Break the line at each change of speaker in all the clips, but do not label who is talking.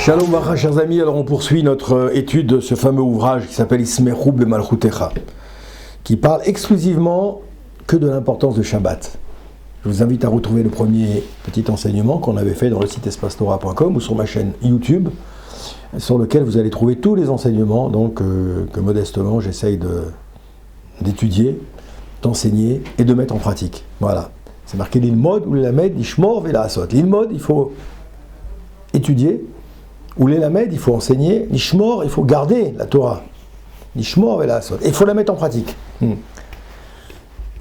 Shalom Vacha, chers amis, alors on poursuit notre étude de ce fameux ouvrage qui s'appelle Ismerou B'Malchutecha, qui parle exclusivement que de l'importance de Shabbat. Je vous invite à retrouver le premier petit enseignement qu'on avait fait dans le site espacetorah.com ou sur ma chaîne YouTube, sur lequel vous allez trouver tous les enseignements donc, que modestement j'essaye d'étudier, d'enseigner et de mettre en pratique. Voilà. C'est marqué l'ilmod ou l'elamed, l'ishmor ve'la'asot. L'ilmod, il faut étudier, ou l'elamed, il faut enseigner, l'ishmor, il faut garder la Torah. L'ishmor ve'la'asot. Et il faut la mettre en pratique.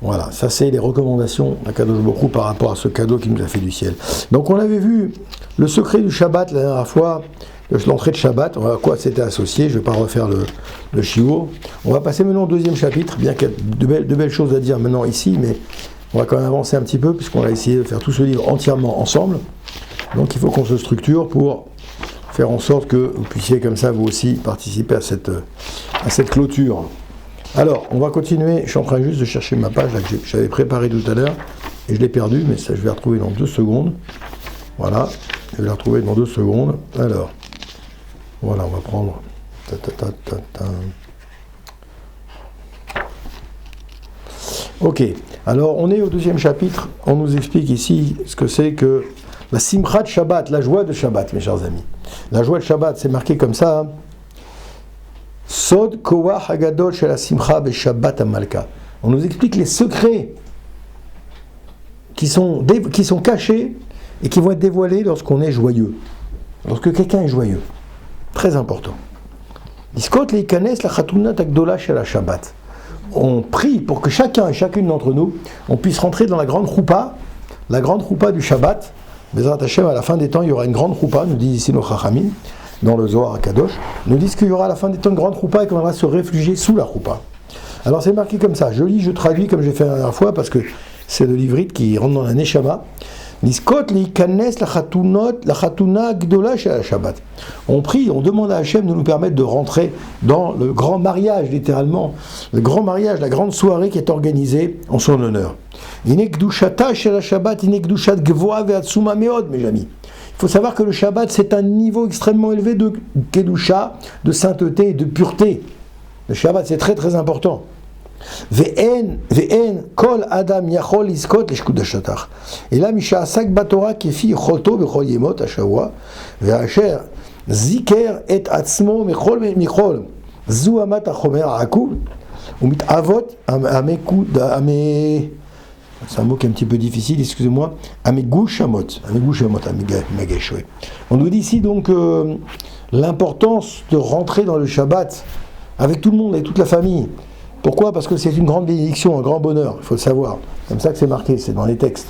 Voilà, ça c'est les recommandations d'Akadosh Baruch Hu par rapport à ce cadeau qu'il nous a fait du ciel. Donc on avait vu le secret du Shabbat la dernière fois, l'entrée de Shabbat, à quoi c'était associé, je ne vais pas refaire le shiur. On va passer maintenant au deuxième chapitre, bien qu'il y ait de belles choses à dire maintenant ici, mais on va quand même avancer un petit peu, puisqu'on va essayer de faire tout ce livre entièrement ensemble. Donc il faut qu'on se structure pour faire en sorte que vous puissiez comme ça vous aussi participer à cette clôture. Alors, on va continuer, je suis en train juste de chercher ma page là, que j'avais préparée tout à l'heure, et je l'ai perdue, mais ça je vais la retrouver dans 2 secondes. Voilà, je vais la retrouver dans 2 secondes. Alors, voilà, on va prendre... Ok, alors on est au deuxième chapitre, on nous explique ici ce que c'est que la Simchat Shabbat, la joie de Shabbat, mes chers amis. La joie de Shabbat, c'est marqué comme ça, hein. Sod Koach Hagadol Shel Simcha Beshabbat Amalka. On nous explique les secrets qui sont cachés et qui vont être dévoilés lorsqu'on est joyeux. Lorsque quelqu'un est joyeux. Très important. Iskot Leikanes la Chatunat Agdola Shel Shabbat. On prie pour que chacun et chacune d'entre nous, on puisse rentrer dans la grande choupa du Shabbat. Bezrat Hashem, à la fin des temps, il y aura une grande choupa, nous disent ici nos Chachamim, dans le Zohar à Kadosh, nous disent qu'il y aura à la fin des temps une grande choupa et qu'on va se réfugier sous la choupa. Alors c'est marqué comme ça, je lis, je traduis comme j'ai fait la dernière fois, parce que c'est de l'ivrite qui rentre dans la Neshama. Niskot liikanes la chatuna gdola shel Shabbat. On prie, on demande à Hachem de nous permettre de rentrer dans le grand mariage, littéralement, le grand mariage, la grande soirée qui est organisée en son honneur. Inek dushata shel Shabbat, inek dushat gvoa ve'atsuma meod, mes amis. Il faut savoir que le Shabbat, c'est un niveau extrêmement élevé de kedusha, de sainteté et de pureté. Le Shabbat, c'est très très important. Ve'en kol adam yachol iskot leshkudashatach. Et là, misha asak batora kefi cholto bechol yemot hashavua ve'asher ziker et atzmo mechol michol zu amat hachomer ha'akub umit avot amekud ame. C'est un mot qui est un petit peu difficile, excusez-moi. Amegushamot, Amegeshwe. On nous dit ici donc l'importance de rentrer dans le Shabbat avec tout le monde et toute la famille. Pourquoi ? Parce que c'est une grande bénédiction, un grand bonheur, il faut le savoir. C'est comme ça que c'est marqué, c'est dans les textes.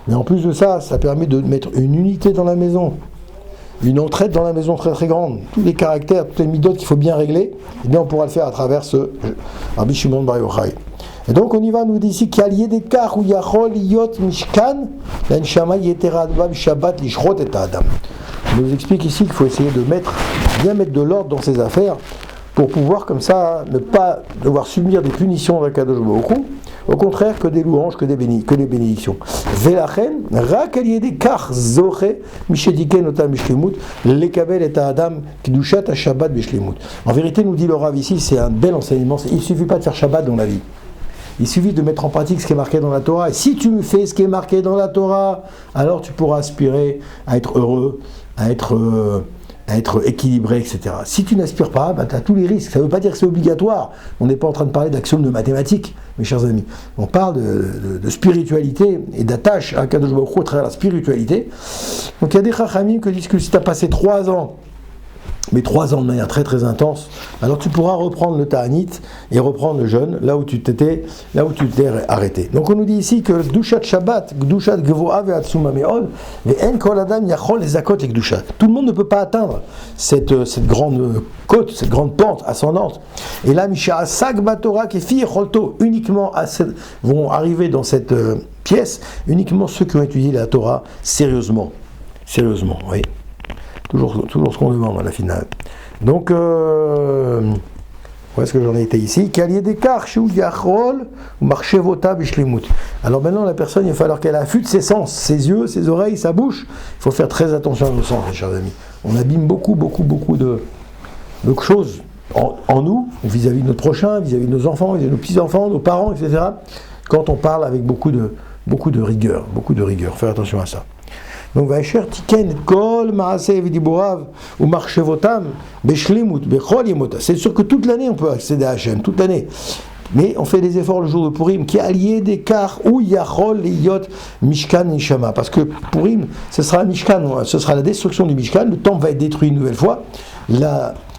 Mais en plus de ça, ça permet de mettre une unité dans la maison, une entraide dans la maison très très grande. Tous les caractères, toutes les midotes qu'il faut bien régler, eh bien on pourra le faire à travers ce Rabbi Shimon Bar Yochai. Et donc on y va, nous dit ici qu'il y a des cas où Yachol Yot Mishkan, l'Anshama Yeteradva Shabbat Lishrot et Adam. On nous explique ici qu'il faut essayer de bien mettre de l'ordre dans ses affaires pour pouvoir comme ça ne pas devoir subir des punitions d'Akadosh Baruch Hu, au contraire que des louanges, que des bénédictions. Velachen, rak el yedei kach zoche mishediken otam bishlemut lekabel et Adam kidushat Shabbat bishlemut. En vérité, nous dit le Rav ici, c'est un bel enseignement. Il ne suffit pas de faire Shabbat dans la vie. Il suffit de mettre en pratique ce qui est marqué dans la Torah. Et si tu fais ce qui est marqué dans la Torah, alors tu pourras aspirer à être heureux, à être équilibré, etc. Si tu n'aspires pas, tu as tous les risques. Ça ne veut pas dire que c'est obligatoire. On n'est pas en train de parler d'axiomes de mathématiques, mes chers amis. On parle de spiritualité et d'attache à Kadosh Baruch Hu à travers la spiritualité. Donc il y a des chachamim qui disent que si tu as passé 3 ans, mais 3 ans de manière très très intense, alors tu pourras reprendre le ta'anit et reprendre le jeûne là où tu t'étais arrêté. Donc on nous dit ici que Gdushat Shabbat, Gdushat Gvoa ve'atsuma me'od, ve'en kol adam yachol lezakot le Gdushat. Tout le monde ne peut pas atteindre cette grande côte, cette grande pente ascendante. Et là, Misha Asak Batora Kefi Cholto, uniquement vont arriver dans cette pièce, uniquement ceux qui ont étudié la Torah sérieusement. Sérieusement, oui. Toujours ce qu'on demande à la finale. Donc, où est-ce que j'en ai été ici ? Alors maintenant, la personne, il va falloir qu'elle affûte ses sens, ses yeux, ses oreilles, sa bouche. Il faut faire très attention à nos sens, mes chers amis. on abîme beaucoup de choses en nous, vis-à-vis de notre prochain, vis-à-vis de nos enfants, vis-à-vis de nos petits-enfants, nos parents, etc. Quand on parle avec beaucoup de rigueur, faire attention à ça. Donc, Vacher tiken kol maaseh v'diborav ou marchevotam beshlimut bechol yemota. C'est sûr que toute l'année on peut accéder à Hachem, toute l'année. Mais on fait des efforts le jour de Purim, qui est allié d'écart où yachol liyot mishkan nishama. Parce que Purim, ce sera Mishkan, ce sera la destruction du Mishkan. Le temple va être détruit une nouvelle fois.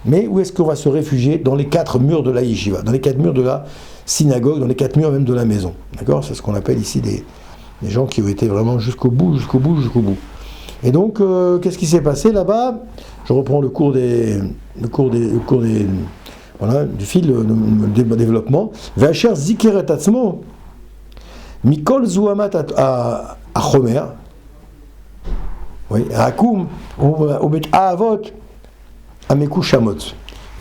Mais où est-ce qu'on va se réfugier? Dans les 4 murs de la yeshiva, dans les 4 murs de la synagogue, dans les 4 murs même de la maison. D'accord? C'est ce qu'on appelle ici des gens qui ont été vraiment jusqu'au bout. Et donc, qu'est-ce qui s'est passé là-bas? Je reprends le cours du fil de développement. Vacher zikeret atzmo mikol zuamat à Chomer. Oui, à Akum, au bet Avot, à Mekou Shamot.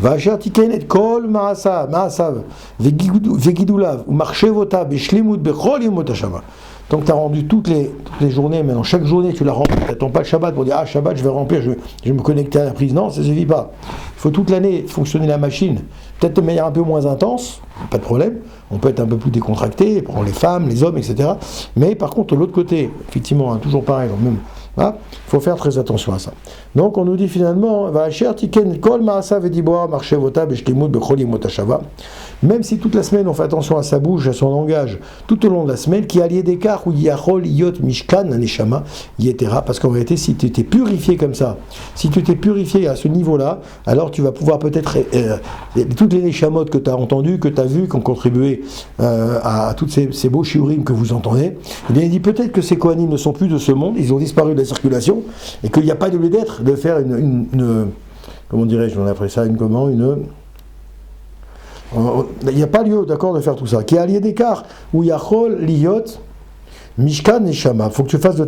Vacher tiken et kol maasav vegidulav ou marchevota beshlimut bechol yemot hashama. Donc tu as rendu toutes les journées, maintenant chaque journée tu la remplis, tu n'attends pas le Shabbat pour dire Shabbat je vais remplir, je vais me connecter à la prise. Non, ça ne suffit pas. Il faut toute l'année fonctionner la machine, peut-être de manière un peu moins intense, pas de problème, on peut être un peu plus décontracté, prendre les femmes, les hommes, etc. Mais par contre de l'autre côté, effectivement, toujours pareil, même, il faut faire très attention à ça. Donc on nous dit finalement, même si toute la semaine on fait attention à sa bouche, à son langage, tout au long de la semaine, qui est allié d'écart où yachol yot mishkan neshama yetera, parce qu'en réalité si tu étais purifié comme ça, si tu t'es purifié à ce niveau-là, alors tu vas pouvoir peut-être toutes les neshamot que tu as entendues, que tu as vues, qui ont contribué à toutes ces beaux shiurim que vous entendez, eh bien il dit peut-être que ces kohanim ne sont plus de ce monde, ils ont disparu de la circulation, et qu'il n'y a pas de lieu d'être de faire une comment dirais-je, on appelle ça il n'y a pas lieu, d'accord, de faire tout ça. Qui est allié d'écart, où yachol liyot mishkan neshama. Il faut que tu fasses de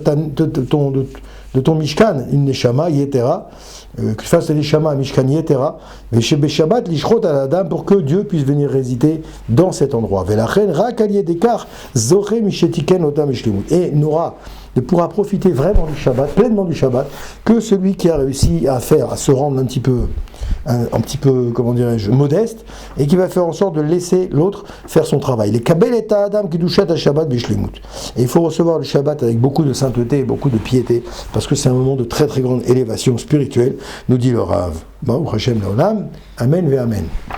ton mishkan une neshama yetera, que tu fasses de neshama un mishkan yetera, mais chez Beshabbat lishrot à la dame pour que Dieu puisse venir résider dans cet endroit. Velachen rak allié d'écart zoré mishetiken otam mishlimut. Et Nora ne pourra profiter vraiment du Shabbat, pleinement du Shabbat, que celui qui a réussi à se rendre un petit peu, comment dirais-je, modeste, et qui va faire en sorte de laisser l'autre faire son travail. Les kabel et adam qui douchat à Shabbat bishlimut. Et il faut recevoir le Shabbat avec beaucoup de sainteté, beaucoup de piété, parce que c'est un moment de très très grande élévation spirituelle, nous dit le Rav. Bon, Hashem Leolam, Amen ve Amen.